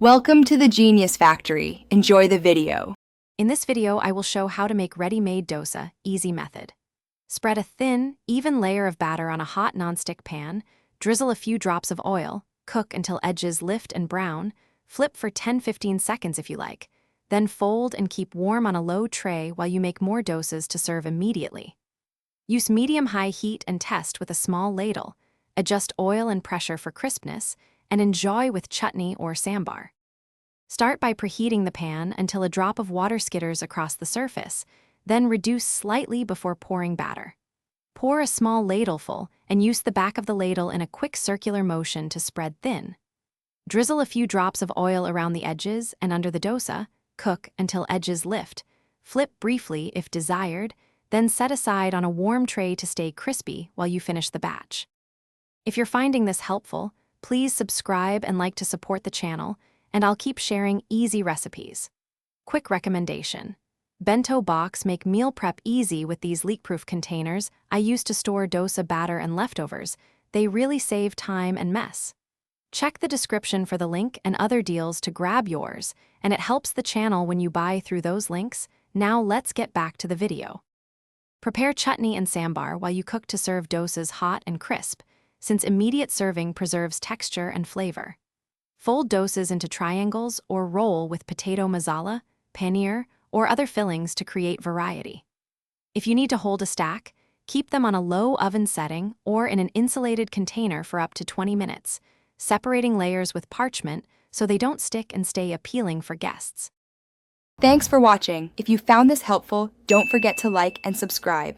Welcome to the Genius Factory. Enjoy the video. In this video, I will show how to make ready-made dosa, easy method. Spread a thin, even layer of batter on a hot nonstick pan, drizzle a few drops of oil, cook until edges lift and brown, flip for 10-15 seconds if you like, then fold and keep warm on a low tray while you make more dosas to serve immediately. Use medium-high heat and test with a small ladle, adjust oil and pressure for crispness, and enjoy with chutney or sambar. Start by preheating the pan until a drop of water skitters across the surface, then reduce slightly before pouring batter. Pour a small ladleful and use the back of the ladle in a quick circular motion to spread thin. Drizzle a few drops of oil around the edges and under the dosa, cook until edges lift. Flip briefly if desired, then set aside on a warm tray to stay crispy while you finish the batch. If you're finding this helpful, please subscribe and like to support the channel, and I'll keep sharing easy recipes. Quick recommendation. Bento box make meal prep easy with these leak-proof containers I use to store dosa batter and leftovers. They really save time and mess. Check the description for the link and other deals to grab yours, and it helps the channel when you buy through those links. Now let's get back to the video. Prepare chutney and sambar while you cook to serve dosas hot and crisp, since immediate serving preserves texture and flavor. Fold dosas into triangles or roll with potato masala, paneer, or other fillings to create variety. If you need to hold a stack, keep them on a low oven setting or in an insulated container for up to 20 minutes, separating layers with parchment so they don't stick and stay appealing for guests. Thanks for watching. If you found this helpful, don't forget to like and subscribe.